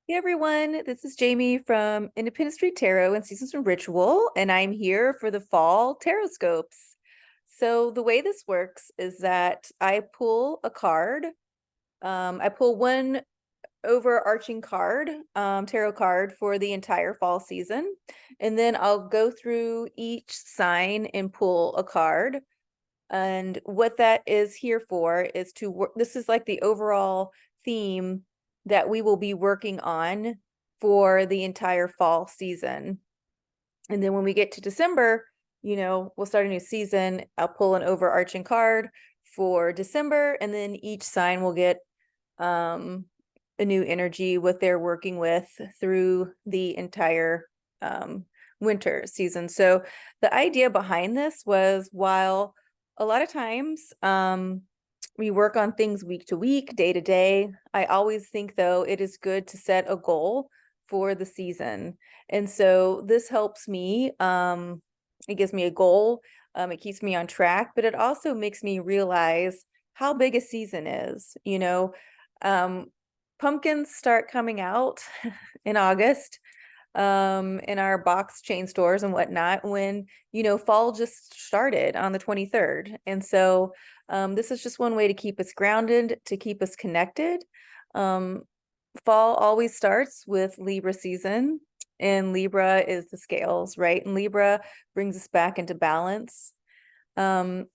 Hey everyone, this is Jamie from Independent Street Tarot and Seasons from Ritual, and I'm here for the fall tarot scopes. So the way this works is that I pull a card. I pull one overarching card, tarot card for the entire fall season, and then I'll go through each sign and pull a card. And what that is here for is to work. This is like the overall theme that we will be working on for the entire fall season. And then when we get to December, we'll start a new season. I'll pull an overarching card for December, and then each sign will get a new energy, what they're working with through the entire winter season. So the idea behind this was, while a lot of times we work on things week to week, day to day, I always think, though, it is good to set a goal for the season. And so this helps me. It gives me a goal. It keeps me on track, but it also makes me realize how big a season is. Pumpkins start coming out in August, in our box chain stores and whatnot, when fall just started on the 23rd. And so this is just one way to keep us grounded, to keep us connected. Fall always starts with Libra season, and Libra is the scales, right? And Libra brings us back into balance. In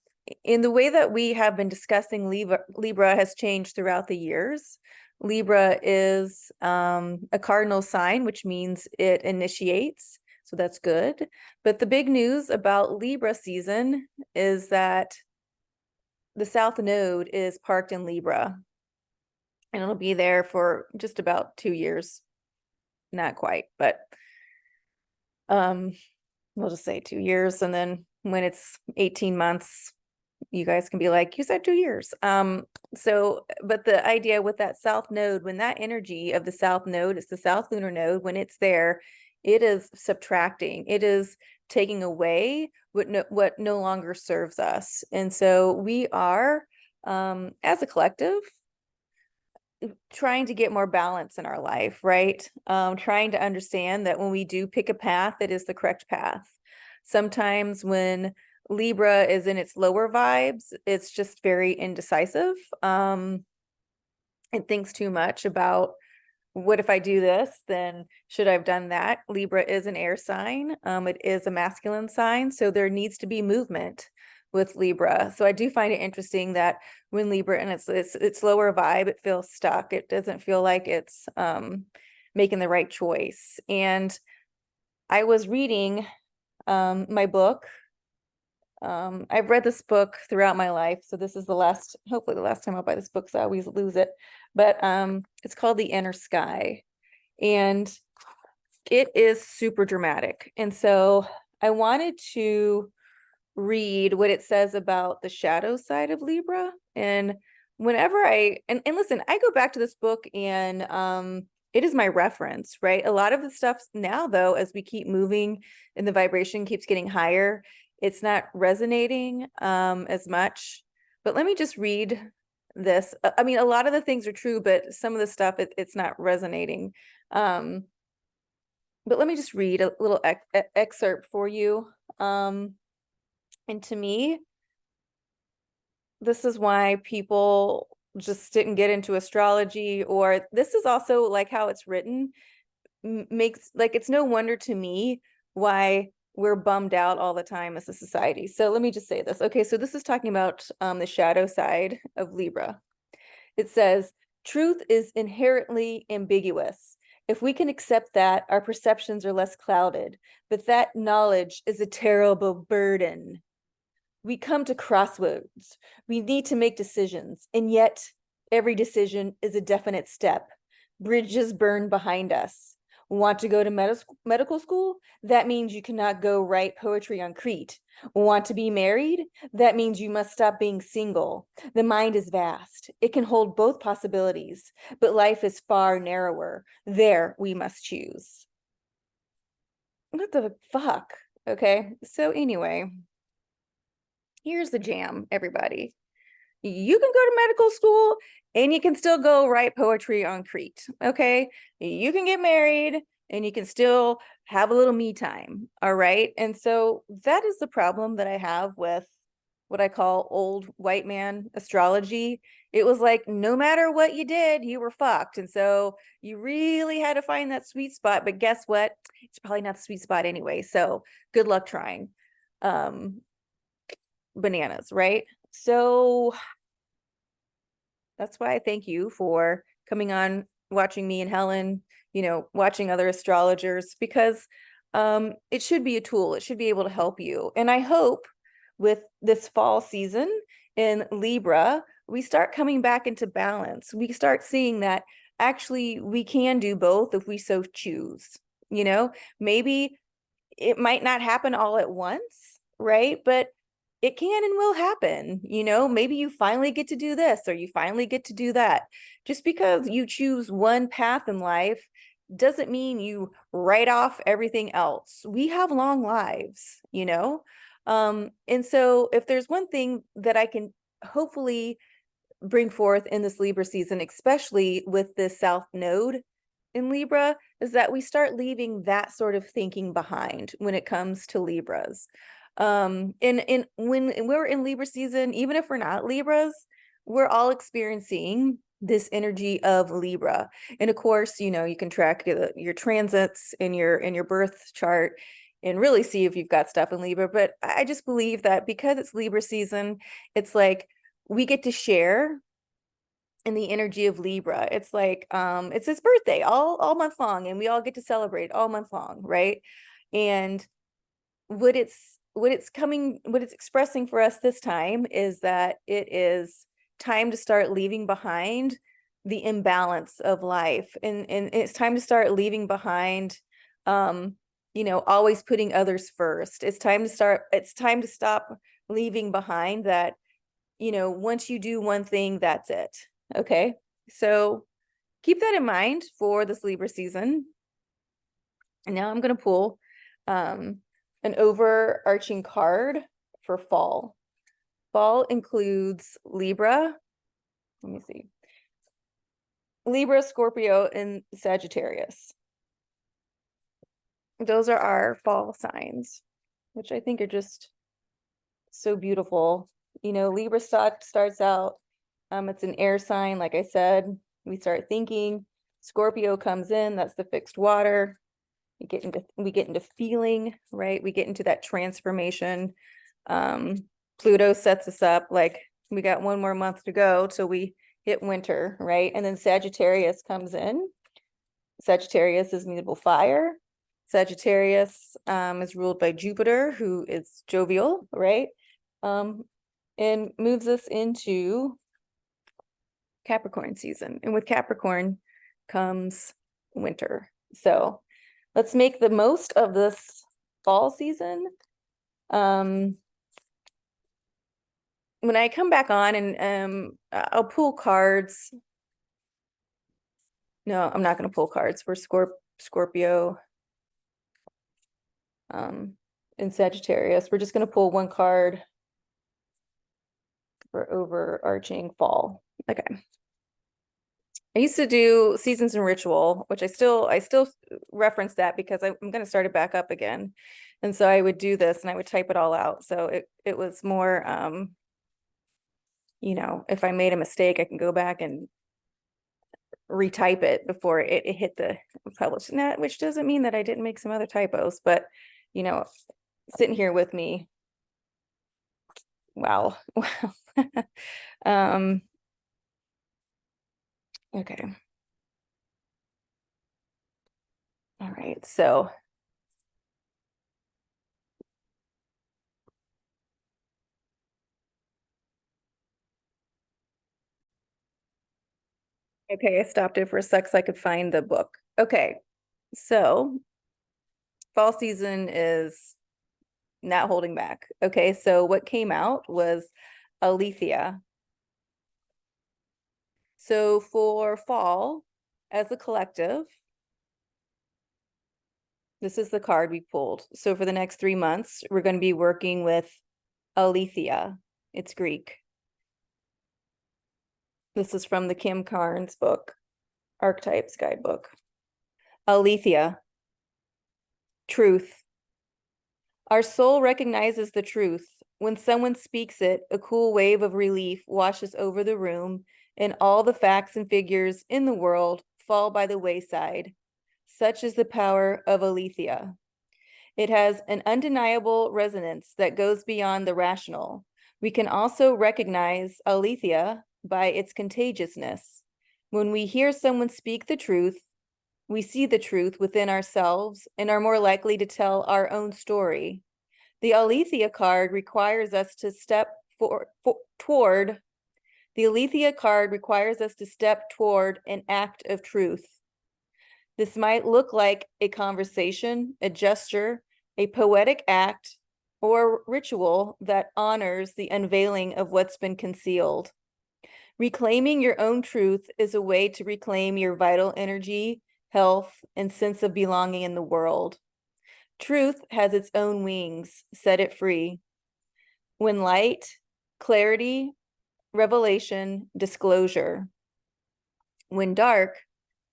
the way that we have been discussing, Libra has changed throughout the years. Libra is a cardinal sign, which means it initiates. So that's good. But the big news about Libra season is that the South Node is parked in Libra. And it'll be there for just about 2 years. Not quite, but we'll just say 2 years. And then when it's 18 months, you guys can be like, you said 2 years. But the idea with that South Node, when that energy of the South Node, it's the South Lunar Node, when it's there, it is subtracting. It is taking away what no longer serves us. And so we are, as a collective, trying to get more balance in our life, right? Trying to understand that when we do pick a path, it is the correct path. Sometimes when Libra is in its lower vibes, it's just very indecisive. It thinks too much about, what if I do this, then should I have done that? Libra is an air sign. It is a masculine sign, so there needs to be movement with Libra. So I do find it interesting that when Libra and its lower vibe, it feels stuck. It doesn't feel like it's making the right choice. And I was reading my book. I've read this book throughout my life, so this is hopefully the last time I'll buy this book, so I always lose it. But it's called The Inner Sky, and it is super dramatic. And so I wanted to read what it says about the shadow side of Libra. And whenever and listen, I go back to this book, and it is my reference, right? A lot of the stuff now, though, as we keep moving and the vibration keeps getting higher, it's not resonating as much. But let me just read this. I mean, a lot of the things are true, but some of the stuff, it's not resonating. But let me just read a little excerpt for you. And to me, this is why people just didn't get into astrology, or this is also like how it's written, makes, like, it's no wonder to me why we're bummed out all the time as a society. So let me just say this. Okay, so this is talking about the shadow side of Libra. It says, truth is inherently ambiguous. If we can accept that, our perceptions are less clouded, but that knowledge is a terrible burden. We come to crossroads. We need to make decisions, and yet every decision is a definite step. Bridges burn behind us. Want to go to medical school? That means you cannot go write poetry on Crete. Want to be married? That means you must stop being single. The mind is vast. It can hold both possibilities, but life is far narrower. There we must choose. What the fuck? Okay, so anyway, here's the jam, everybody. you can go to medical school and you can still go write poetry on Crete. Okay. You can get married and you can still have a little me time. All right. And so that is the problem that I have with what I call old white man astrology. It was like, no matter what you did, you were fucked. And so you really had to find that sweet spot. But guess what? It's probably not the sweet spot anyway. So good luck trying. Bananas, right? So that's why I thank you for coming on, watching me and Helen, watching other astrologers, because it should be a tool. It should be able to help you. And I hope with this fall season in Libra, we start coming back into balance. We start seeing that actually we can do both if we so choose. Maybe it might not happen all at once, right? But it can and will happen. Maybe you finally get to do this or you finally get to do that. Just because you choose one path in life doesn't mean you write off everything else. We have long lives. And so if there's one thing that I can hopefully bring forth in this Libra season, especially with this South Node in Libra, is that we start leaving that sort of thinking behind when it comes to Libras. And when we're in Libra season, even if we're not Libras, we're all experiencing this energy of Libra. And of course, you can track your transits in your birth chart and really see if you've got stuff in Libra. But I just believe that because it's Libra season, it's like we get to share in the energy of Libra. It's like it's his birthday all month long, and we all get to celebrate all month long, right? And what it's expressing for us this time is that it is time to start leaving behind the imbalance of life, and it's time to start leaving behind always putting others first. It's time to stop leaving behind that once you do one thing, that's it. Okay, so keep that in mind for this Libra season. And now I'm going to pull an overarching card for fall. Fall includes Libra. Let me see. Libra, Scorpio, and Sagittarius. Those are our fall signs, which I think are just so beautiful. Libra starts out, it's an air sign. Like I said, we start thinking. Scorpio comes in, that's the fixed water. We get into feeling, right? We get into that transformation. Pluto sets us up like we got one more month to go till we hit winter, right? And then Sagittarius comes in. Sagittarius is mutable fire. Sagittarius is ruled by Jupiter, who is jovial, right? And moves us into Capricorn season. And with Capricorn comes winter. So let's make the most of this fall season. When I come back on and I'll pull cards. No, I'm not going to pull cards for Scorpio and Sagittarius. We're just going to pull one card for overarching fall. Okay. I used to do Seasons and Ritual, which I still reference that because I'm going to start it back up again. And so I would do this and I would type it all out. So it was more, if I made a mistake, I can go back and retype it before it hit the publish net, which doesn't mean that I didn't make some other typos, but sitting here with me. Wow. Okay. All right. So okay, I stopped it for a sec so I could find the book. Okay. So fall season is not holding back. Okay, so what came out was Aletheia. So for fall, as a collective, this is the card we pulled. So for the next 3 months, we're going to be working with Aletheia. It's Greek. This is from the Kim Carnes book, Archetypes Guidebook. Aletheia. Truth. Our soul recognizes the truth. When someone speaks it, a cool wave of relief washes over the room, and all the facts and figures in the world fall by the wayside. Such is the power of aletheia. It has an undeniable resonance that goes beyond the rational. We can also recognize aletheia by its contagiousness. When we hear someone speak the truth, we see the truth within ourselves and are more likely to tell our own story. The aletheia card requires us to step toward an act of truth. This might look like a conversation, a gesture, a poetic act, or ritual that honors the unveiling of what's been concealed. Reclaiming your own truth is a way to reclaim your vital energy, health, and sense of belonging in the world. Truth has its own wings. Set it free. When light, clarity, revelation, disclosure. When dark,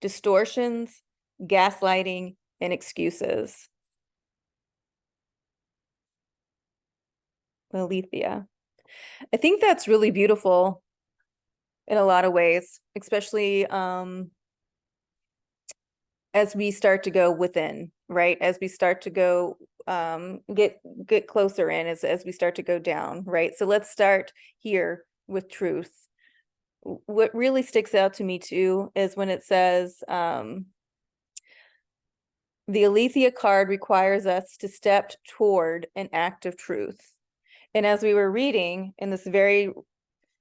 distortions, gaslighting, and excuses. Aletheia. I think that's really beautiful in a lot of ways, especially as we start to go within, right? As we start to go get closer in, as we start to go down, right? So let's start here with truth. What really sticks out to me too is when it says the aletheia card requires us to step toward an act of truth. And as we were reading in this very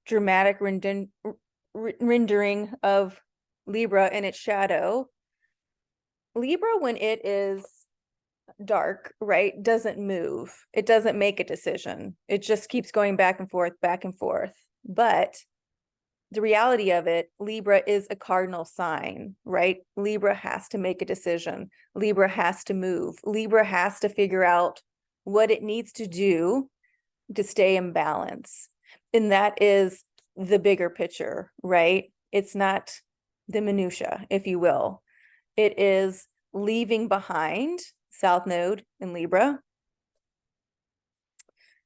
dramatic rendering of Libra and its shadow, Libra, when it is dark, right, doesn't move. It doesn't make a decision. It just keeps going back and forth, back and forth. But the reality of it, Libra is a cardinal sign, right? Libra has to make a decision. Libra has to move. Libra has to figure out what it needs to do to stay in balance. And that is the bigger picture, right? It's not the minutia, if you will. It is leaving behind South Node in Libra,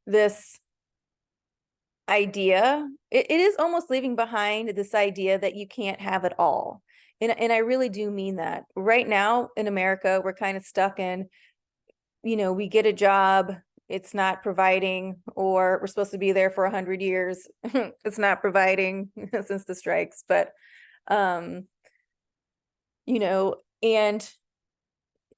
this idea, it is almost leaving behind this idea that you can't have it all. And I really do mean that. Right now in America, we're kind of stuck in, we get a job, it's not providing, or we're supposed to be there for 100 years. It's not providing since the strikes, but, and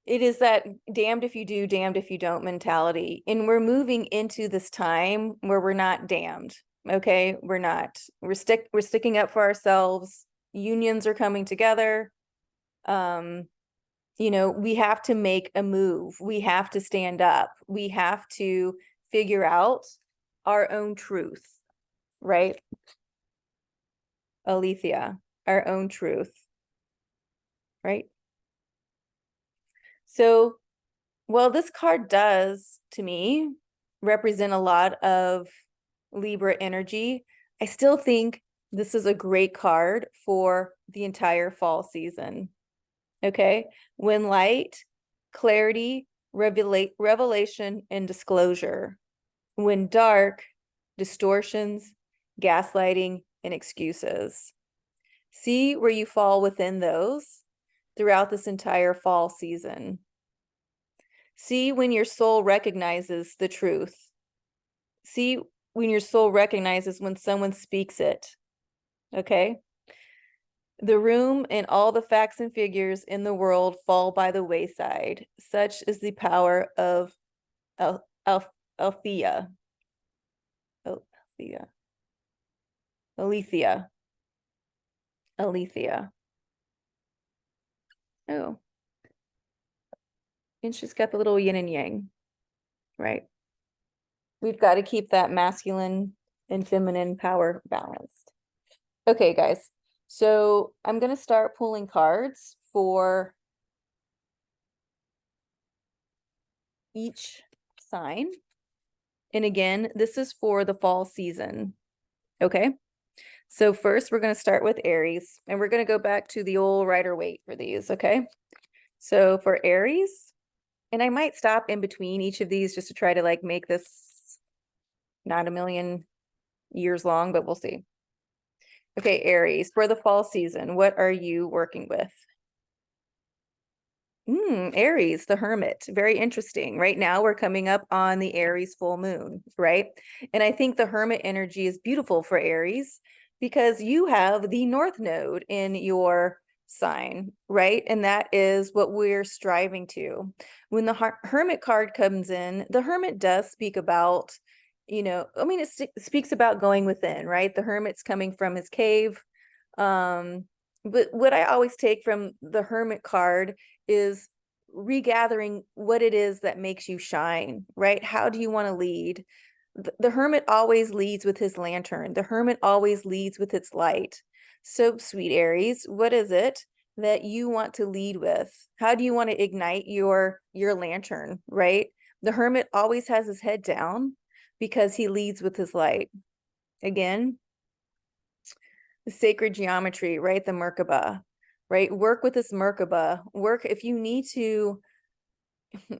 it is that damned if you do, damned if you don't mentality. And we're moving into this time where we're not damned. Okay, we're not. We're sticking up for ourselves. Unions are coming together. We have to make a move. We have to stand up. We have to figure out our own truth, right? Aletheia, our own truth, right? So, well, this card does, to me, represent a lot of Libra energy. I still think this is a great card for the entire fall season. Okay? When light, clarity, revelation, and disclosure. When dark, distortions, gaslighting, and excuses. See where you fall within those throughout this entire fall season. See when your soul recognizes the truth. See when your soul recognizes when someone speaks it. Okay? The room and all the facts and figures in the world fall by the wayside. Such is the power of Aletheia. Aletheia. Aletheia. Aletheia. Oh. And she's got the little yin and yang, right? We've got to keep that masculine and feminine power balanced. Okay, guys. So I'm going to start pulling cards for each sign. And again, this is for the fall season. Okay. So first we're going to start with Aries, and we're going to go back to the old Rider-Waite for these, okay? So for Aries, and I might stop in between each of these just to try to like make this not a million years long, but we'll see. Okay, Aries, for the fall season, what are you working with? Aries, the Hermit. Very interesting. Right now, we're coming up on the Aries full moon, right? And I think the Hermit energy is beautiful for Aries because you have the North Node in your sign, right? And that is what we're striving to. When the Hermit card comes in, the Hermit does speak about, I mean, it speaks about going within, right? The Hermit's coming from his cave. But what I always take from the Hermit card is regathering what it is that makes you shine, right? How do you want to lead? The Hermit always leads with his lantern. The Hermit always leads with its light. So, sweet Aries, what is it that you want to lead with? How do you want to ignite your lantern, right? The Hermit always has his head down because he leads with his light. Again, the sacred geometry, right? The Merkaba, right? Work with this Merkaba. Work if you need to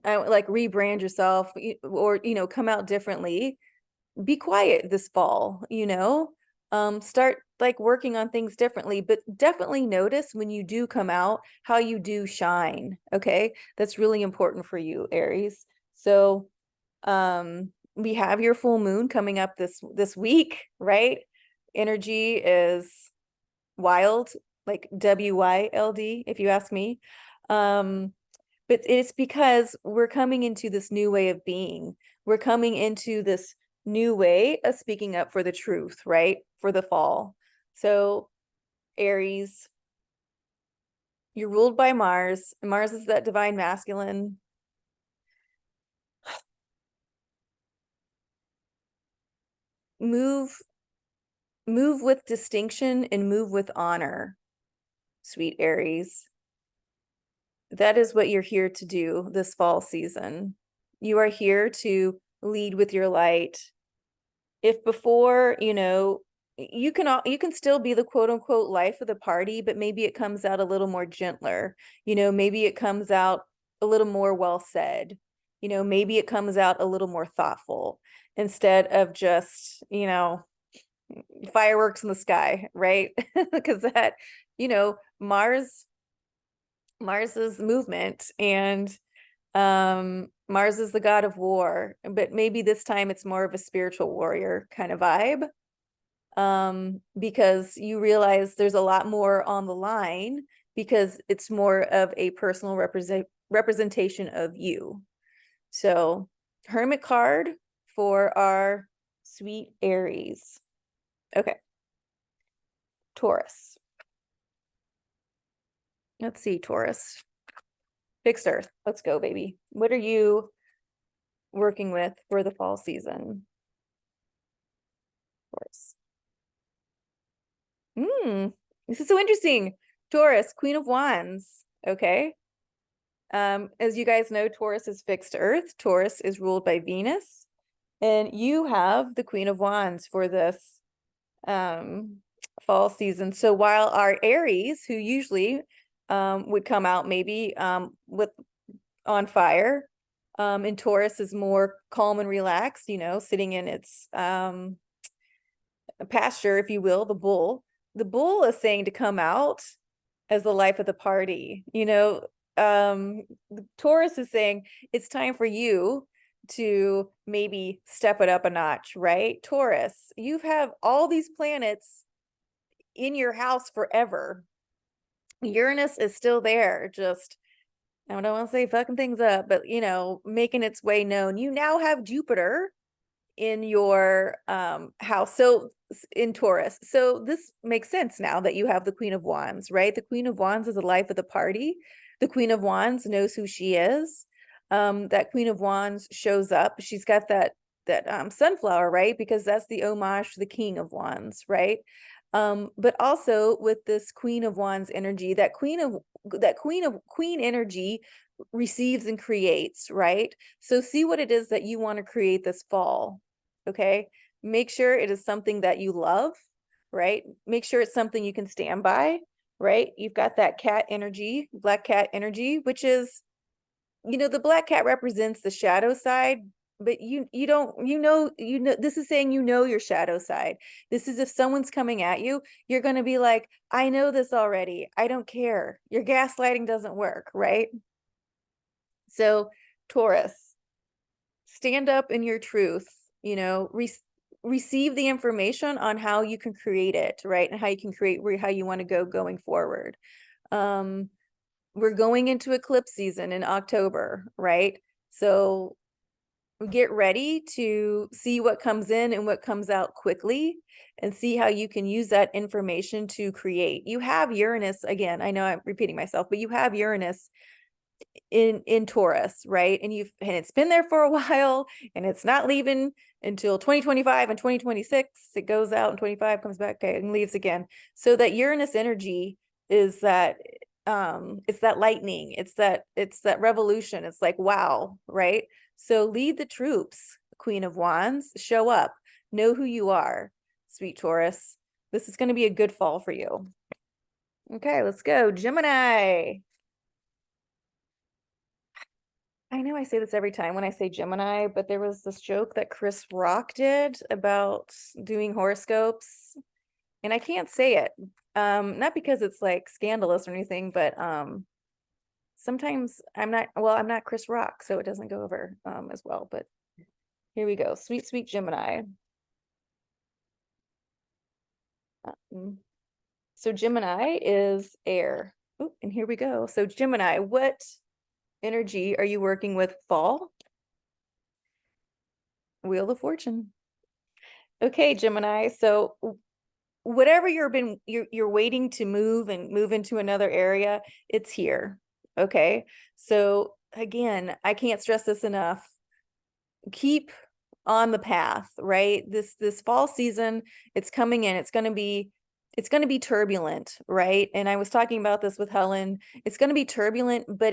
like rebrand yourself or come out differently. Be quiet this fall, start like working on things differently, but definitely notice when you do come out how you do shine. Okay, that's really important for you, Aries. So we have your full moon coming up this week, right? Energy is wild, like WYLD, if you ask me. But it's because we're coming into this new way of being. We're coming into this new way of speaking up for the truth, right? For the fall. So Aries, you're ruled by Mars. Mars is that divine masculine. Move with distinction and move with honor, sweet Aries. That is what you're here to do this fall season. You are here to lead with your light. If before, you can still be the quote unquote life of the party, but maybe it comes out a little more gentler. Maybe it comes out a little more well said. Maybe it comes out a little more thoughtful instead of just, fireworks in the sky, right? Because that, Mars's movement, and Mars is the god of war, but maybe this time it's more of a spiritual warrior kind of vibe, because you realize there's a lot more on the line because it's more of a personal representation of you. So Hermit card for our sweet Aries. Okay. Taurus. Let's see, Taurus. Fixed Earth. Let's go, baby. What are you working with for the fall season? Taurus. This is so interesting. Taurus, Queen of Wands. Okay. As you guys know, Taurus is fixed Earth. Taurus is ruled by Venus. And you have the Queen of Wands for this fall season. So while our Aries, who usually would come out maybe with on fire, and Taurus is more calm and relaxed, sitting in its pasture, if you will, the bull. The bull is saying to come out as the life of the party. Taurus is saying it's time for you to maybe step it up a notch, right? Taurus, you have all these planets in your house forever. Uranus is still there, just, I don't want to say fucking things up, but making its way known. You now have Jupiter in your house, so in Taurus. So this makes sense now that you have the Queen of Wands, right? The Queen of Wands is the life of the party. The Queen of Wands knows who she is. That Queen of Wands shows up. She's got that sunflower, right? Because that's the homage to the King of Wands, right? But also with this Queen of Wands energy, that queen energy receives and creates, right? So see what it is that you want to create this fall. Okay, make sure it is something that you love, right? Make sure it's something you can stand by, right? You've got that cat energy, black cat energy, which is, the black cat represents the shadow side, but you don't, this is saying your shadow side. This is if someone's coming at you, you're going to be like, I know this already. I don't care. Your gaslighting doesn't work, right? So, Taurus, stand up in your truth, receive the information on how you can create it, right? And how you can create how you want to go going forward. We're going into eclipse season in October, right? So get ready to see what comes in and what comes out quickly, and see how you can use that information to create. You have Uranus, again, I know I'm repeating myself, but you have Uranus in Taurus, right? And it's been there for a while, and it's not leaving until 2025 and 2026. It goes out in 25, comes back, okay, and leaves again. So that Uranus energy is that it's that lightning, it's that revolution. It's like, wow, right? So lead the troops, Queen of Wands. Show up, know who you are, sweet Taurus. This is going to be a good fall for you. Okay, let's go, Gemini. I know I say this every time when I say Gemini, but there was this joke that Chris Rock did about doing horoscopes, and I can't say it. Not because it's like scandalous or anything, but sometimes I'm not Chris Rock, so it doesn't go over as well. But here we go. Sweet, sweet Gemini. So Gemini is air. Ooh, and here we go. So Gemini, what energy are you working with fall? Wheel of Fortune. Okay, Gemini. So whatever you're waiting to move into another area, it's here. Okay. So again, I can't stress this enough. Keep on the path, right? This fall season, it's coming in. It's going to be turbulent, right? And I was talking about this with Helen. It's going to be turbulent, but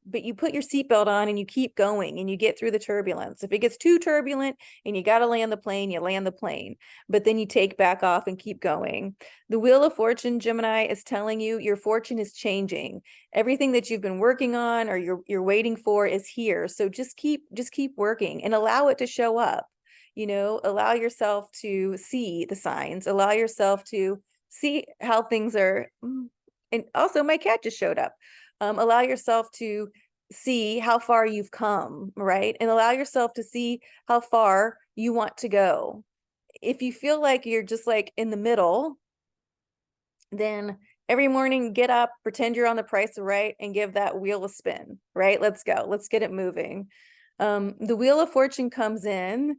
but you put your seatbelt on and you keep going and you get through the turbulence. If it gets too turbulent and you got to land the plane, you land the plane, but then you take back off and keep going. The Wheel of Fortune, Gemini, is telling you your fortune is changing. Everything that you've been working on or you're waiting for is here. So just keep working and allow it to show up. Allow yourself to see the signs, allow yourself to see how things are. And also my cat just showed up. Allow yourself to see how far you've come, right? And allow yourself to see how far you want to go. If you feel like you're just like in the middle, then every morning get up, pretend you're on The Price is Right, and give that wheel a spin, right? Let's go. Let's get it moving. The Wheel of Fortune comes in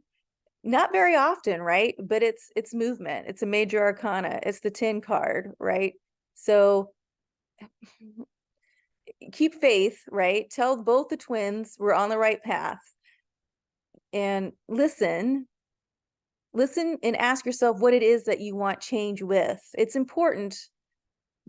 not very often, right? But it's movement. It's a major arcana. It's the 10 card, right? So keep faith, right? Tell both the twins we're on the right path, and listen and ask yourself what it is that you want change with. It's important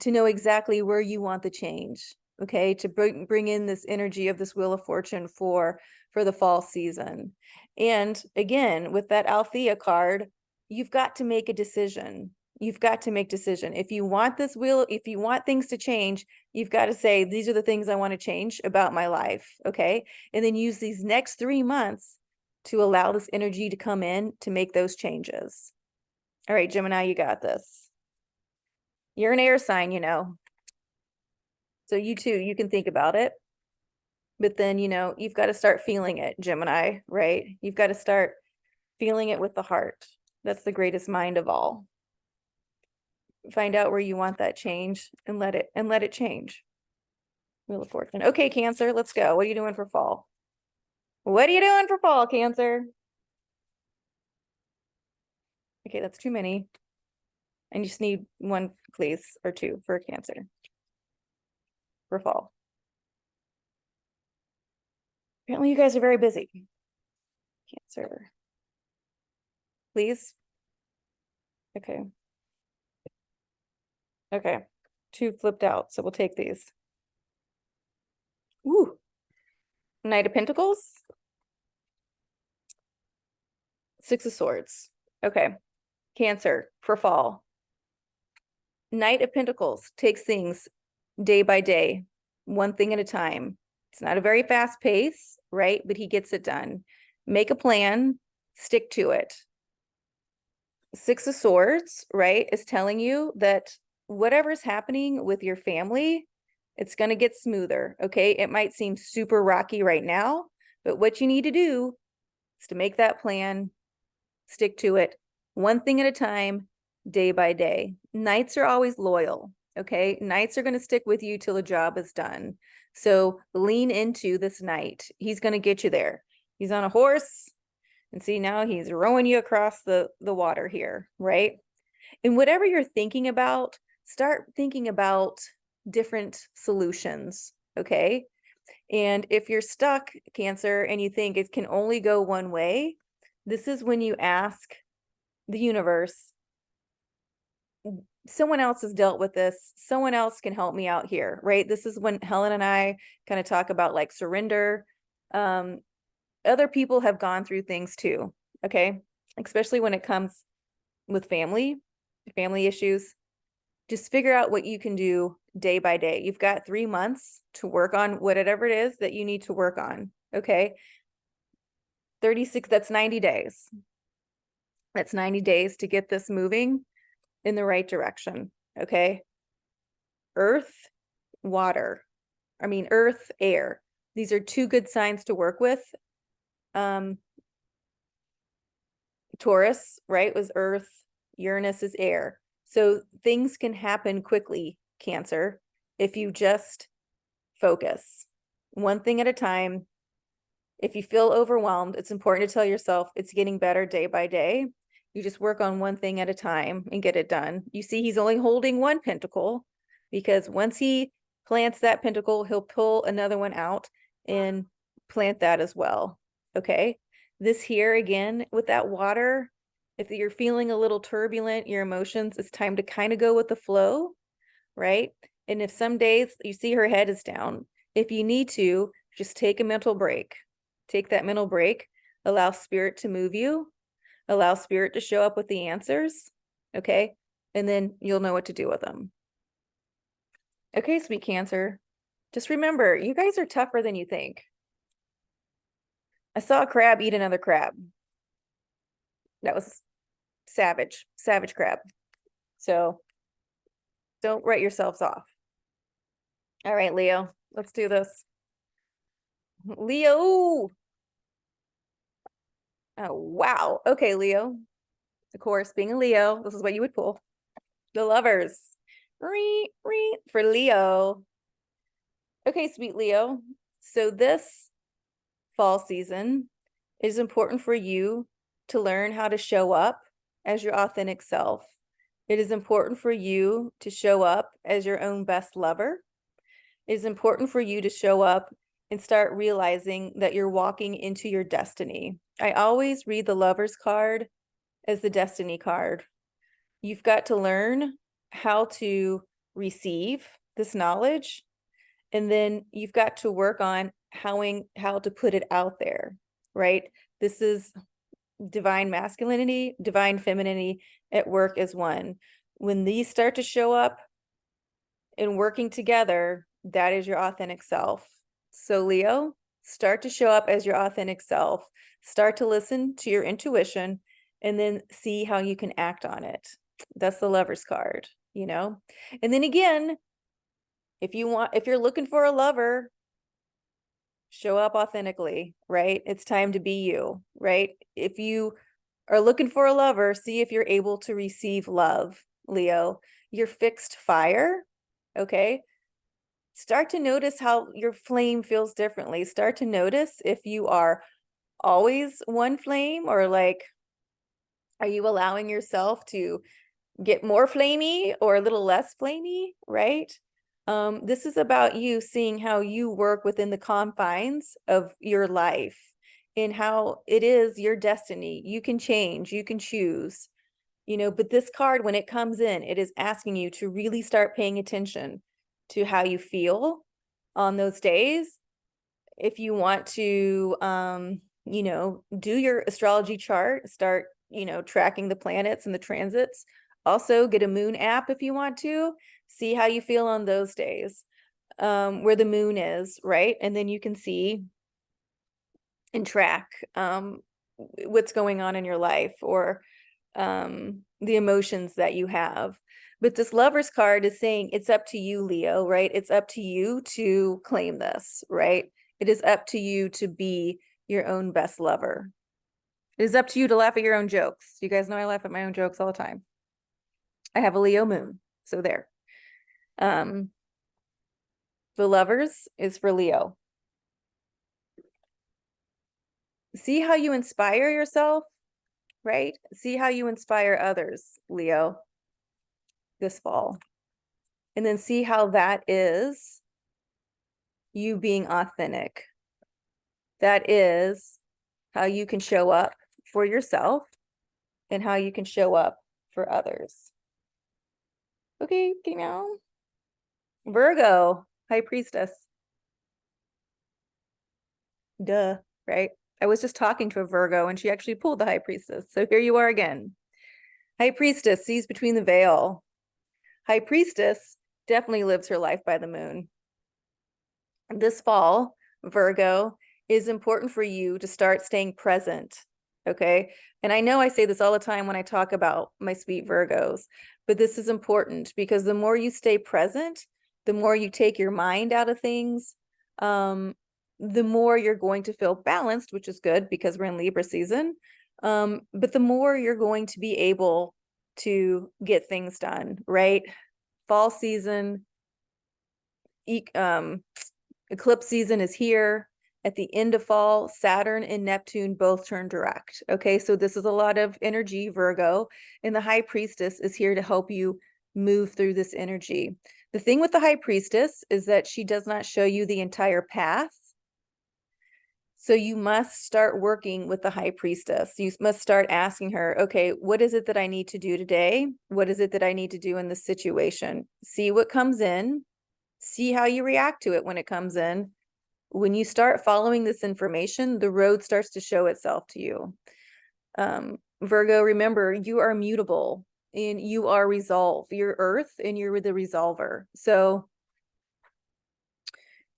to know exactly where you want the change, okay? To bring in this energy of this Wheel of Fortune for the fall season. And again, with that Althea card, you've got to make a decision. You've got to make decision. If you want this wheel, if you want things to change, you've got to say, these are the things I want to change about my life, okay? And then use these next 3 months to allow this energy to come in to make those changes. All right, Gemini, you got this. You're an air sign, so you too, you can think about it, but then, you've got to start feeling it, Gemini, right? You've got to start feeling it with the heart. That's the greatest mind of all. Find out where you want that change and let it change. Wheel of Fortune. Okay, Cancer, let's go. What are you doing for fall? What are you doing for fall, Cancer? Okay, that's too many. And you just need one, please, or two for Cancer for fall. Apparently you guys are very busy. Cancer. Please. Okay. Okay. 2 flipped out, so we'll take these. Ooh. Knight of Pentacles. 6 of Swords. Okay. Cancer for fall. Knight of Pentacles takes things day by day, one thing at a time. It's not a very fast pace, right? But he gets it done. Make a plan, stick to it. Six of Swords, right, is telling you that whatever's happening with your family, it's going to get smoother, okay? It might seem super rocky right now, but what you need to do is to make that plan, stick to it, one thing at a time, day by day. Knights are always loyal, okay? Knights are going to stick with you till the job is done. So lean into this knight. He's going to get you there. He's on a horse. And see, now he's rowing you across the water here, right? And whatever you're thinking about, start thinking about different solutions, okay? And if you're stuck, Cancer, and you think it can only go one way, this is when you ask the universe, someone else has dealt with this, someone else can help me out here, right? This is when Helen and I kind of talk about like surrender. Other people have gone through things too, okay? Especially when it comes with family issues. Just figure out what you can do day by day. You've got 3 months to work on whatever it is that you need to work on, okay? 36, that's 90 days. That's 90 days to get this moving in the right direction, okay? Earth, water. Earth, air. These are 2 good signs to work with. Taurus, right, was earth, Uranus is air. So things can happen quickly, Cancer, if you just focus one thing at a time. If you feel overwhelmed, it's important to tell yourself it's getting better day by day. You just work on one thing at a time and get it done. You see, he's only holding 1 pentacle because once he plants that pentacle, he'll pull another one out and plant that as well. Okay. This here again with that water, if you're feeling a little turbulent, your emotions, it's time to kind of go with the flow, right? And if some days you see her head is down, if you need to, just take a mental break. Take that mental break, allow spirit to move you, allow spirit to show up with the answers, okay? And then you'll know what to do with them. Okay, sweet Cancer, just remember, you guys are tougher than you think. I saw a crab eat another crab. That was savage crab. So don't write yourselves off. All right, Leo, let's do this. Leo. Oh, wow. Okay, Leo. Of course, being a Leo, this is what you would pull. The Lovers. For Leo. Okay, sweet Leo. So this fall season is important for you to learn how to show up as your authentic self. It is important for you to show up as your own best lover. It is important for you to show up and start realizing that you're walking into your destiny. I always read the Lover's card as the destiny card. You've got to learn how to receive this knowledge, and then you've got to work on how to put it out there, right? This is divine masculinity, divine femininity at work as one. When these start to show up and working together, that is your authentic self. So Leo, start to show up as your authentic self. Start to listen to your intuition and then see how you can act on it. That's the Lover's card, you know? And then again, if you're looking for a lover, show up authentically, right? It's time to be you, right? If you are looking for a lover, see if you're able to receive love, Leo. You're fixed fire, okay? Start to notice how your flame feels differently. Start to notice if you are always one flame, or like, are you allowing yourself to get more flamey or a little less flamey, right? This is about you seeing how you work within the confines of your life and how it is your destiny. You can change, you can choose, you know, but this card, when it comes in, it is asking you to really start paying attention to how you feel on those days. If you want to, you know, do your astrology chart, start, you know, tracking the planets and the transits Also, get a moon app if you want to. See how you feel on those days, where the moon is, right? And then you can see and track what's going on in your life, or the emotions that you have. But this Lover's card is saying it's up to you, Leo, right? It's up to you to claim this, right? It is up to you to be your own best lover. It is up to you to laugh at your own jokes. You guys know I laugh at my own jokes all the time. I have a Leo moon, so there. The Lovers is for Leo. See how you inspire yourself, right? See how you inspire others, Leo, this fall. And then see how that is you being authentic. That is how you can show up for yourself and how you can show up for others. Okay, meow. Virgo, High Priestess. Duh, right? I was just talking to a Virgo and she actually pulled the High Priestess. So here you are again. High Priestess sees between the veil. High Priestess definitely lives her life by the moon. This fall, Virgo, is important for you to start staying present, okay? And I know I say this all the time when I talk about my sweet Virgos, but this is important because the more you stay present, the more you take your mind out of things, the more you're going to feel balanced, which is good because we're in Libra season. But the more you're going to be able to get things done, right? Fall season, eclipse season is here. At the end of fall, Saturn and Neptune both turn direct. Okay, so this is a lot of energy, Virgo, and the High Priestess is here to help you move through this energy. The thing with the High Priestess is that she does not show you the entire path. So you must start working with the High Priestess. You must start asking her, okay, what is it that I need to do today? What is it that I need to do in this situation? See what comes in. See how you react to it when it comes in. When you start following this information, the road starts to show itself to you. Virgo, remember, you are mutable and you are resolve. You're Earth and you're the resolver. So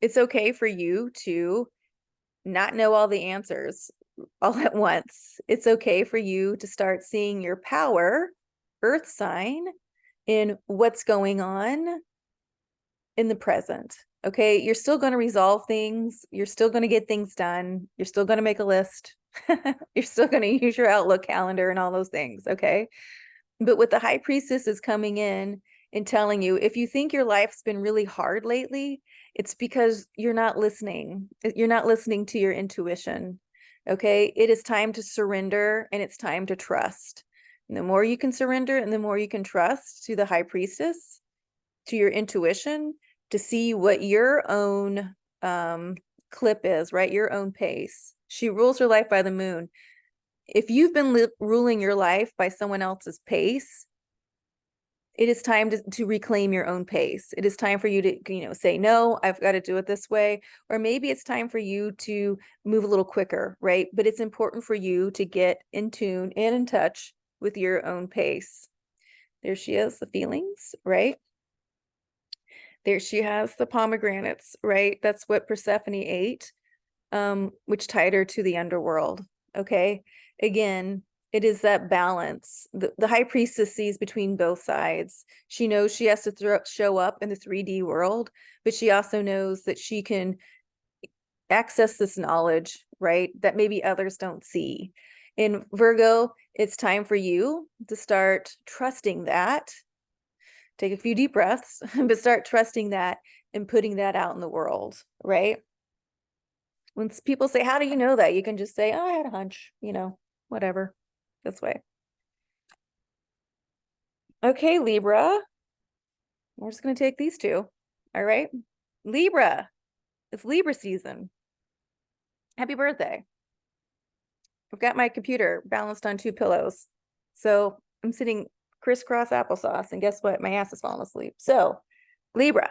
it's okay for you to not know all the answers all at once. It's okay for you to start seeing your power, Earth sign, in what's going on in the present. Okay, you're still going to resolve things. You're still going to get things done. You're still going to make a list. You're still going to use your Outlook calendar and all those things. Okay. But what the High Priestess is coming in and telling you, if you think your life's been really hard lately, it's because you're not listening. You're not listening to your intuition. Okay. It is time to surrender and it's time to trust. And the more you can surrender and the more you can trust to the High Priestess, to your intuition, to see what your own clip is, right? Your own pace. She rules her life by the moon. If you've been ruling your life by someone else's pace, it is time to reclaim your own pace. It is time for you to, say, no, I've got to do it this way. Or maybe it's time for you to move a little quicker, right? But it's important for you to get in tune and in touch with your own pace. There she is, the feelings, right? There she has the pomegranates, right? That's what Persephone ate, which tied her to the underworld. Okay. Again, it is that balance. The High Priestess sees between both sides. She knows she has to show up in the 3D world, but she also knows that she can access this knowledge, right? That maybe others don't see. In Virgo, it's time for you to start trusting that. Take a few deep breaths, but start trusting that and putting that out in the world, right? When people say, how do you know that? You can just say, oh, I had a hunch, whatever, this way. Okay, Libra. We're just going to take these two. All right. Libra. It's Libra season. Happy birthday. I've got my computer balanced on two pillows. So I'm sitting crisscross applesauce, and guess what? My ass is falling asleep. So Libra,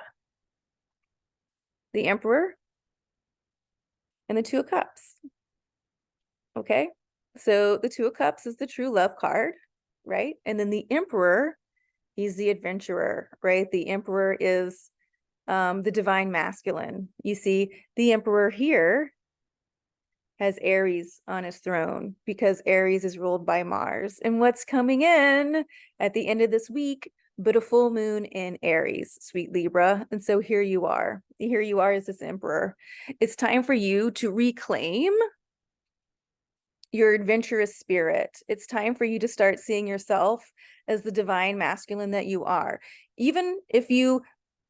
the Emperor, and the Two of Cups. Okay. So the Two of Cups is the true love card, right? And then the Emperor He's the adventurer, right? The Emperor is the divine masculine. You see, the Emperor here has Aries on his throne because Aries is ruled by Mars. And what's coming in at the end of this week, but a full moon in Aries, sweet Libra. And so here you are. Here you are as this Emperor. It's time for you to reclaim your adventurous spirit. It's time for you to start seeing yourself as the divine masculine that you are. Even if you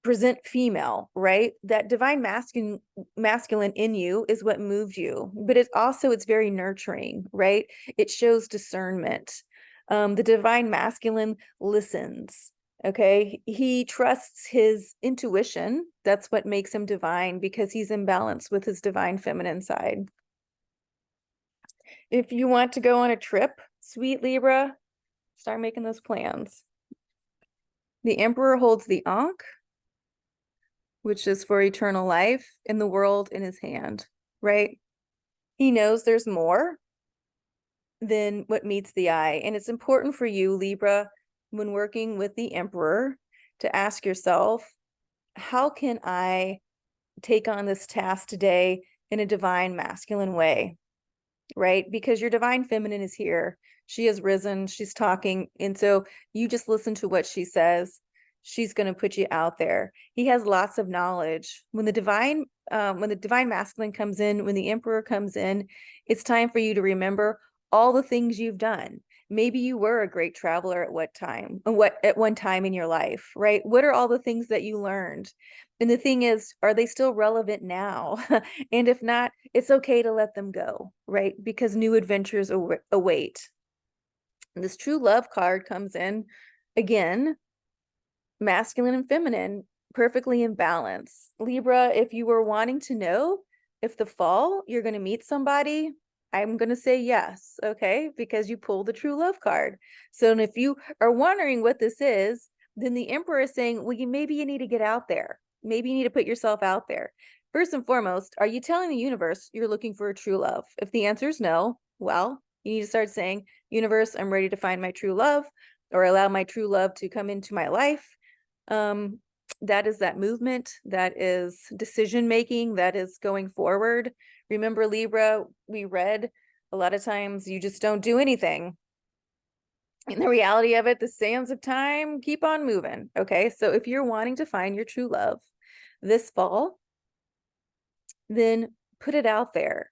present female, right? That divine masculine in you is what moved you, but it's very nurturing, right? It shows discernment. The divine masculine listens. Okay, he trusts his intuition. That's what makes him divine, because he's in balance with his divine feminine side. If you want to go on a trip, sweet Libra, start making those plans. The Emperor holds the Ankh, which is for eternal life, in the world in his hand, right? He knows there's more than what meets the eye. And it's important for you, Libra, when working with the Emperor, to ask yourself, how can I take on this task today in a divine masculine way? Right? Because your divine feminine is here. She has risen, she's talking. And so you just listen to what she says. She's going to put you out there. He has lots of knowledge. When the divine masculine comes in, when the Emperor comes in, it's time for you to remember all the things you've done. Maybe you were a great traveler at one time in your life, right? What are all the things that you learned? And the thing is, are they still relevant now? And if not, it's okay to let them go, right? Because new adventures await. And this true love card comes in again, masculine and feminine, perfectly in balance. Libra, if you were wanting to know if the fall you're going to meet somebody, I'm going to say yes, okay? Because you pulled the true love card. So if you are wondering what this is, then the Emperor is saying, well, maybe you need to get out there. Maybe you need to put yourself out there. First and foremost, are you telling the universe you're looking for a true love? If the answer is no, well, you need to start saying, universe, I'm ready to find my true love, or allow my true love to come into my life. That is that movement, that is decision making, that is going forward. Remember, Libra, we read a lot of times you just don't do anything. In the reality of it, the sands of time keep on moving. Okay, so if you're wanting to find your true love this fall, then put it out there.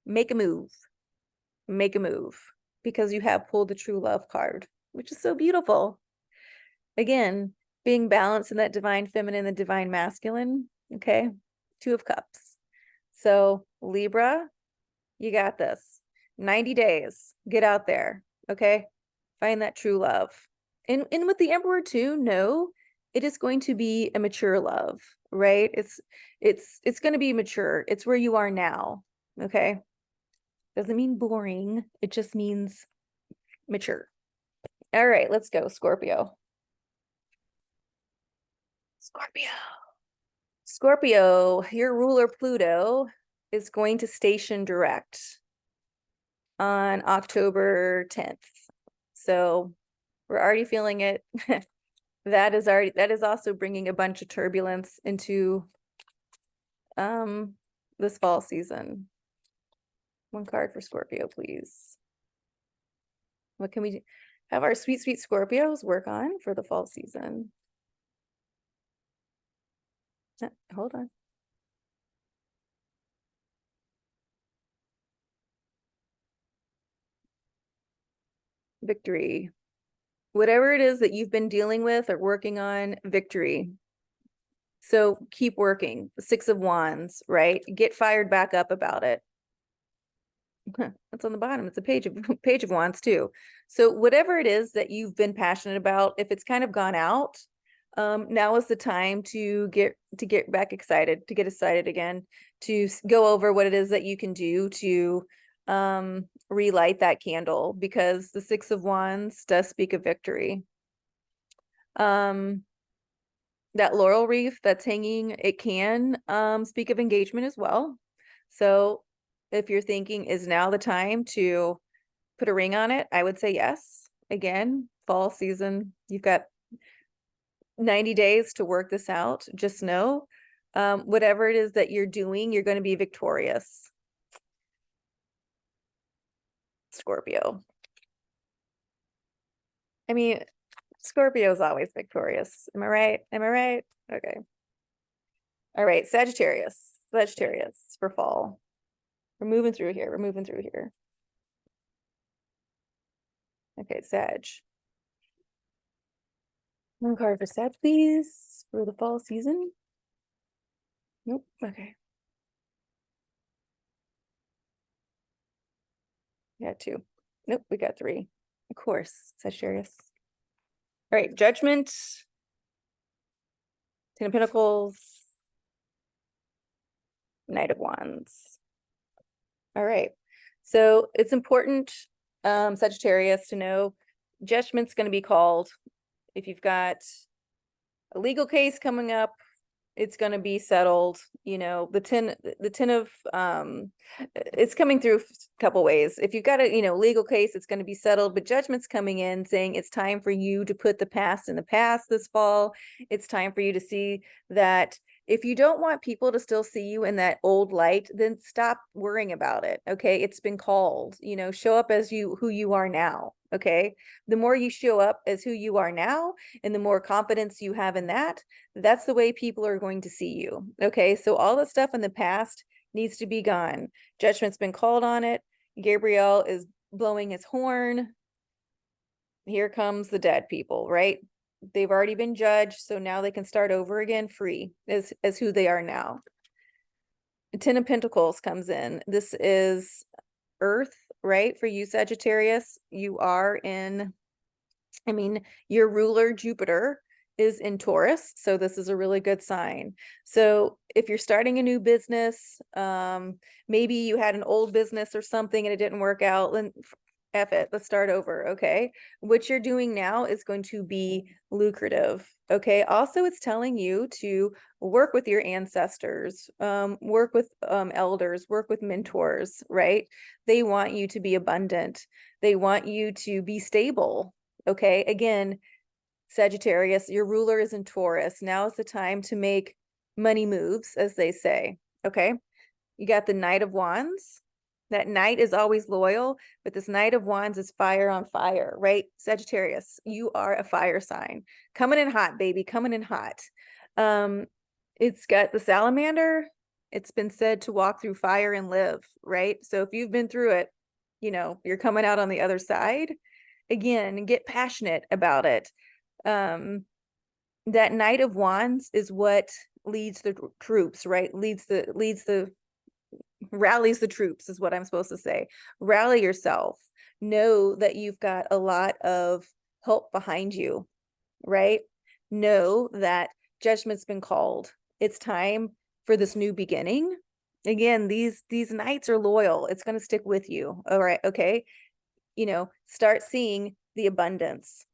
Make a move. Make a move, because you have pulled the true love card, which is so beautiful. Again, being balanced in that divine feminine, the divine masculine. Okay, 2 of Cups. So Libra, you got this. 90 days, get out there. Okay, find that true love. And with the Emperor too, no, it is going to be a mature love, right? It's going to be mature. It's where you are now. Okay, doesn't mean boring. It just means mature. All right, let's go, Scorpio. Scorpio, your ruler Pluto is going to station direct on October 10th. So we're already feeling it. That is also bringing a bunch of turbulence into this fall season. One card for Scorpio, please. What can we have our sweet Scorpios work on for the fall season? Hold on. Victory. Whatever it is that you've been dealing with or working on, victory. So keep working. 6 of Wands, right? Get fired back up about it. That's on the bottom. It's a page of Wands too. So whatever it is that you've been passionate about, if it's kind of gone out, now is the time to get back excited, to get excited again, to go over what it is that you can do to relight that candle, because the 6 of Wands does speak of victory. That laurel wreath that's hanging, it can speak of engagement as well. So if you're thinking, is now the time to put a ring on it, I would say yes. Again, fall season, you've got 90 days to work this out. Just know, whatever it is that you're doing, you're going to be victorious. Scorpio. I mean, Scorpio is always victorious. Am I right? Am I right? Okay. All right, Sagittarius. Sagittarius for fall. We're moving through here. We're moving through here. Okay, Sag. One card for Sag, please, for the fall season. Nope. Okay. We got 2. Nope, we got 3. Of course, Sagittarius. All right, Judgment. 10 of Pentacles. Knight of Wands. All right. So it's important, Sagittarius, to know judgment's going to be called. If you've got a legal case coming up, it's going to be settled. You know, the 10 of it's coming through a couple ways. If you've got a legal case, it's going to be settled, but judgment's coming in saying it's time for you to put the past in the past this fall. It's time for you to see that if you don't want people to still see you in that old light, then stop worrying about it. Okay, it's been called. Show up as who you are now. Okay, the more you show up as who you are now and the more confidence you have in that, that's the way people are going to see you. Okay, so all the stuff in the past needs to be gone. Judgment's been called on it. Gabriel is blowing his horn. Here comes the dead people, right? They've already been judged, so now they can start over again free as who they are now. The 10 of Pentacles comes in. This is Earth, right? For you, Sagittarius, you are in, your ruler, Jupiter, is in Taurus, so this is a really good sign. So if you're starting a new business, maybe you had an old business or something and it didn't work out, then F it, let's start over. Okay, what you're doing now is going to be lucrative. Okay, also it's telling you to work with your ancestors, work with elders, work with mentors, right? They want you to be abundant. They want you to be stable. Okay, again, Sagittarius, your ruler is in Taurus. Now is the time to make money moves, as they say. Okay, you got the Knight of Wands. That knight is always loyal, but this Knight of Wands is fire on fire, right? Sagittarius, you are a fire sign. Coming in hot, baby, coming in hot. It's got the salamander. It's been said to walk through fire and live, right? So if you've been through it, you're coming out on the other side. Again, get passionate about it. That Knight of Wands is what leads the troops, right? Rallies the troops is what I'm supposed to say. Rally yourself. Know that you've got a lot of help behind you, right? Know that judgment's been called. It's time for this new beginning. Again, these knights are loyal. It's going to stick with you. All right. Okay. Start seeing the abundance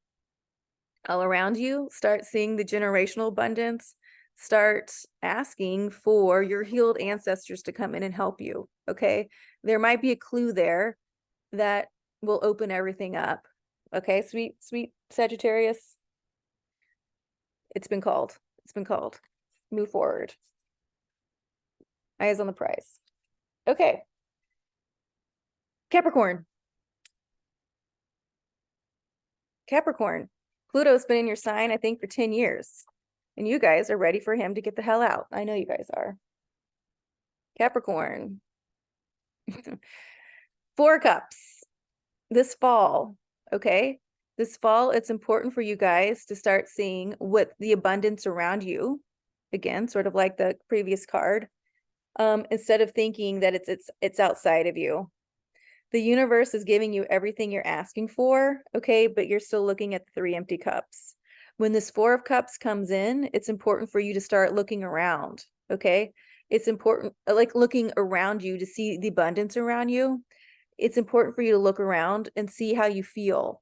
all around you. Start seeing the generational abundance. Start asking for your healed ancestors to come in and help you. Okay, there might be a clue there that will open everything up. Okay, sweet Sagittarius, it's been called. It's been called. Move forward. Eyes on the prize. Okay, Capricorn. Pluto's been in your sign, I think, for 10 years. And you guys are ready for him to get the hell out. I know you guys are. Capricorn. 4 cups. This fall, okay? This fall, it's important for you guys to start seeing what the abundance around you, again, sort of like the previous card, instead of thinking that it's outside of you. The universe is giving you everything you're asking for, okay? But you're still looking at the 3 empty cups. When this 4 of cups comes in, it's important for you to start looking around, okay? It's important, like looking around you to see the abundance around you. It's important for you to look around and see how you feel.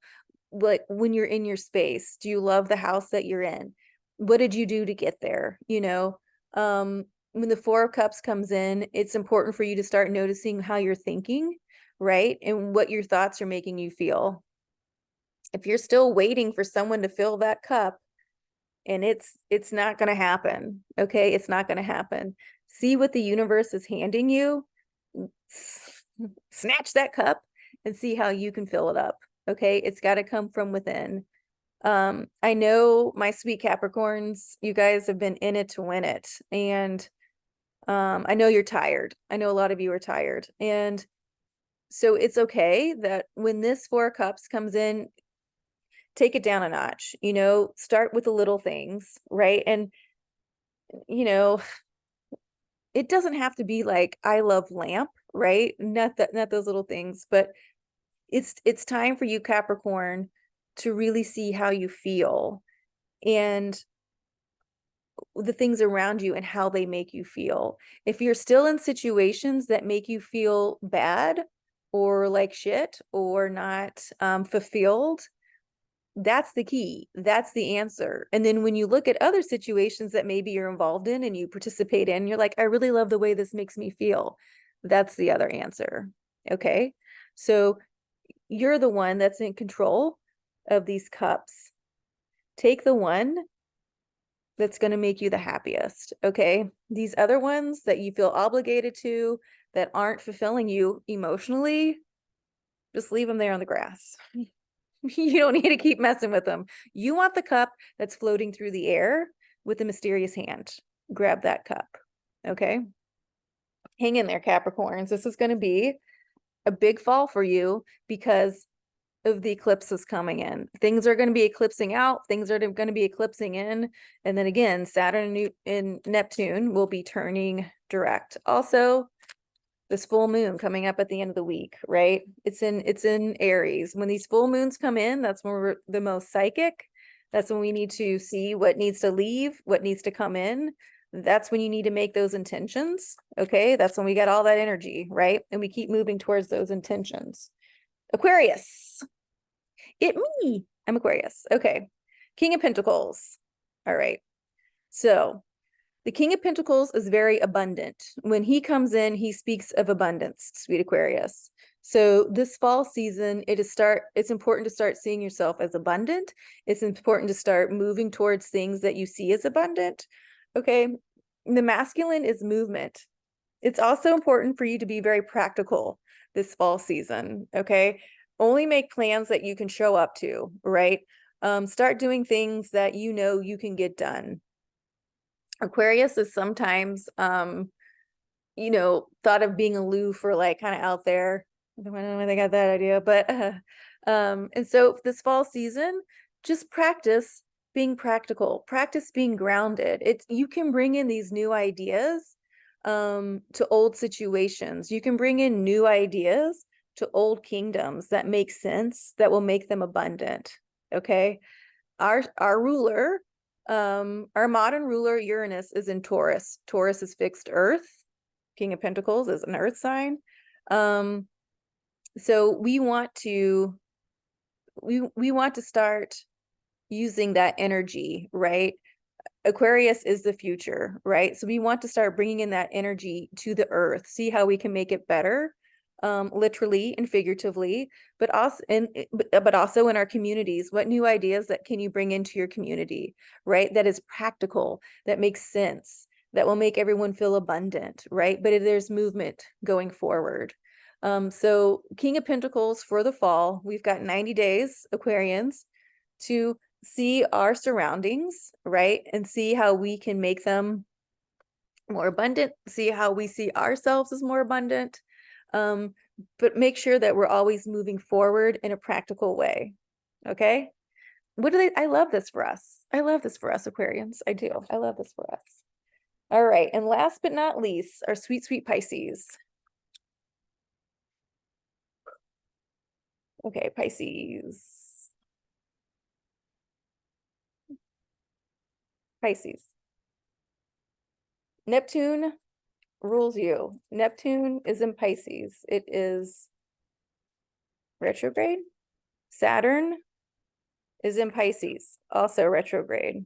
Like when you're in your space, do you love the house that you're in? What did you do to get there? When the 4 of cups comes in, it's important for you to start noticing how you're thinking, right? And what your thoughts are making you feel. If you're still waiting for someone to fill that cup, and it's not going to happen. Okay, it's not going to happen. See what the universe is handing you, snatch that cup and see how you can fill it up. Okay, it's got to come from within. I know my sweet Capricorns, you guys have been in it to win it, and I know you're tired. I know a lot of you are tired, and so it's okay that when this Four of Cups comes in, take it down a notch. Start with the little things, right? And you know it doesn't have to be like I love lamp, right? Not those little things, but it's time for you, Capricorn, to really see how you feel and the things around you and how they make you feel. If you're still in situations that make you feel bad or like shit or not fulfilled, that's the key. That's the answer. And then when you look at other situations that maybe you're involved in and you participate in, you're like, I really love the way this makes me feel. That's the other answer. Okay. So you're the one that's in control of these cups. Take the one that's going to make you the happiest. Okay. These other ones that you feel obligated to, that aren't fulfilling you emotionally, just leave them there on the grass. You don't need to keep messing with them. You want the cup that's floating through the air with a mysterious hand. Grab that cup. Okay. Hang in there, Capricorns. This is going to be a big fall for you because of the eclipses coming in. Things are going to be eclipsing out. Things are going to be eclipsing in. And then again, Saturn and Neptune will be turning direct. Also, this full moon coming up at the end of the week, right? It's in Aries. When these full moons come in, that's when we're the most psychic. That's when we need to see what needs to leave, what needs to come in. That's when you need to make those intentions. Okay. That's when we get all that energy, right? And we keep moving towards those intentions. Aquarius. I'm Aquarius. Okay. King of Pentacles. All right. So the King of Pentacles is very abundant. When he comes in, he speaks of abundance, sweet Aquarius. So this fall season, it's important to start seeing yourself as abundant. It's important to start moving towards things that you see as abundant. Okay. The masculine is movement. It's also important for you to be very practical this fall season. Okay. Only make plans that you can show up to, right? Start doing things that you can get done. Aquarius is sometimes, thought of being aloof or like kind of out there. I don't know where they got that idea, but, and so this fall season, just practice being practical, practice being grounded. You can bring in these new ideas, to old situations. You can bring in new ideas to old kingdoms that make sense, that will make them abundant. Okay. Our ruler, our modern ruler, Uranus, is in Taurus. Taurus is fixed earth. King of Pentacles is an earth sign. So we want to start using that energy, right? Aquarius is the future, right? So we want to start bringing in that energy to the earth, see how we can make it better, literally and figuratively, but also in our communities. What new ideas that can you bring into your community, right? That is practical, that makes sense, that will make everyone feel abundant, right? But there's movement going forward. So King of Pentacles for the fall, we've got 90 days, Aquarians, to see our surroundings, right? And see how we can make them more abundant, see how we see ourselves as more abundant, but make sure that we're always moving forward in a practical way. Okay. I love this for us. I love this for us, Aquarians. I do. I love this for us. All right. And last but not least, our sweet, sweet Pisces. Okay, Pisces. Pisces. Neptune rules you. Neptune is in Pisces. It is retrograde. Saturn is in Pisces, also retrograde.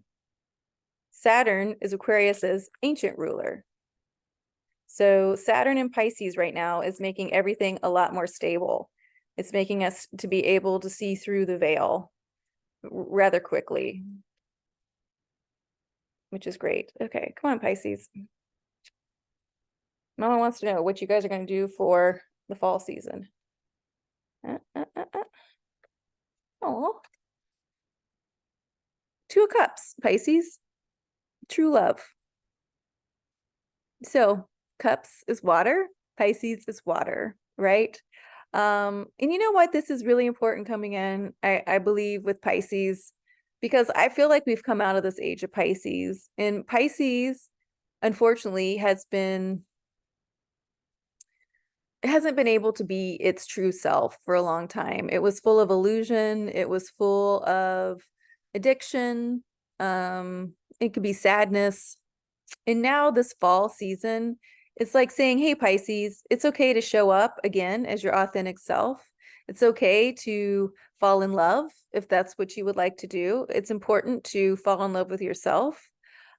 Saturn is Aquarius's ancient ruler. So Saturn in Pisces right now is making everything a lot more stable. It's making us to be able to see through the veil rather quickly. which is great. Okay, come on, Pisces. Mama wants to know what you guys are going to do for the fall season. Oh, Two of Cups, Pisces, true love. So Cups is water, Pisces is water, right? And you know what? This is really important coming in, I believe, with Pisces, because I feel like we've come out of this age of Pisces, and Pisces, unfortunately, hasn't been able to be its true self for a long time. It was full of illusion. It was full of addiction. It could be sadness. And now this fall season, it's like saying, hey, Pisces, it's okay to show up again as your authentic self. It's okay to fall in love if that's what you would like to do. It's important to fall in love with yourself.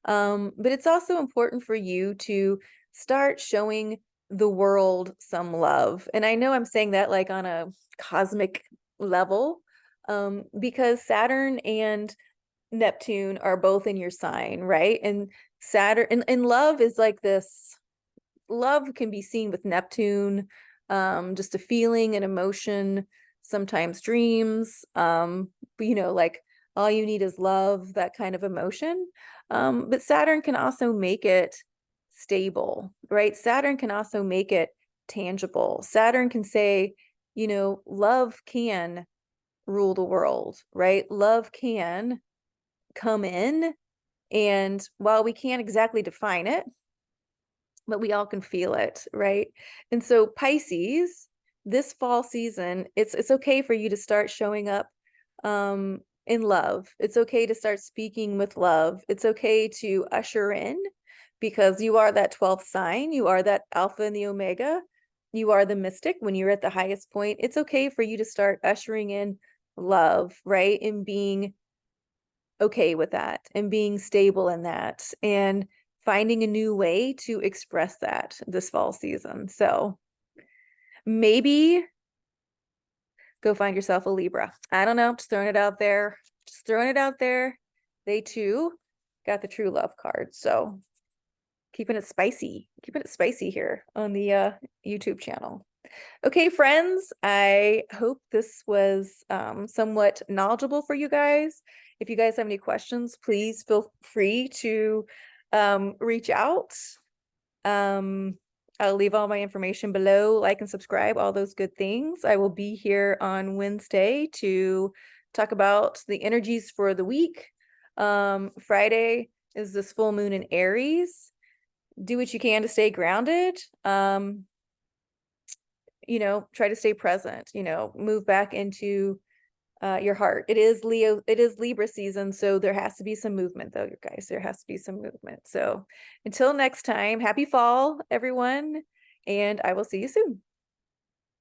But it's also important for you to start showing the world some love. And I know I'm saying that like on a cosmic level, because Saturn and Neptune are both in your sign, right? And Saturn and love is like this. Love can be seen with Neptune, just a feeling, an emotion, sometimes dreams, like all you need is love, that kind of emotion. But Saturn can also make it stable, right? Saturn can also make it tangible. Saturn can say, love can rule the world, right? Love can come in, and while we can't exactly define it, but we all can feel it, right? And so Pisces, this fall season, it's okay for you to start showing up in love. It's okay to start speaking with love. It's okay to usher in, because you are that 12th sign. You are that alpha and the omega. You are the mystic when you're at the highest point. It's okay for you to start ushering in love, right? And being okay with that and being stable in that and finding a new way to express that this fall season. So maybe go find yourself a Libra. I don't know, just throwing it out there. Just throwing it out there. They too got the true love card. So keeping it spicy here on the YouTube channel. Okay, friends, I hope this was somewhat knowledgeable for you guys. If you guys have any questions, please feel free to reach out. I'll leave all my information below, like and subscribe, all those good things. I will be here on Wednesday to talk about the energies for the week. Friday is this full moon in Aries. Do what you can to stay grounded. Try to stay present, move back into your heart. It is Libra season, so there has to be some movement though, you guys. There has to be some movement. So until next time, happy fall, everyone, and I will see you soon.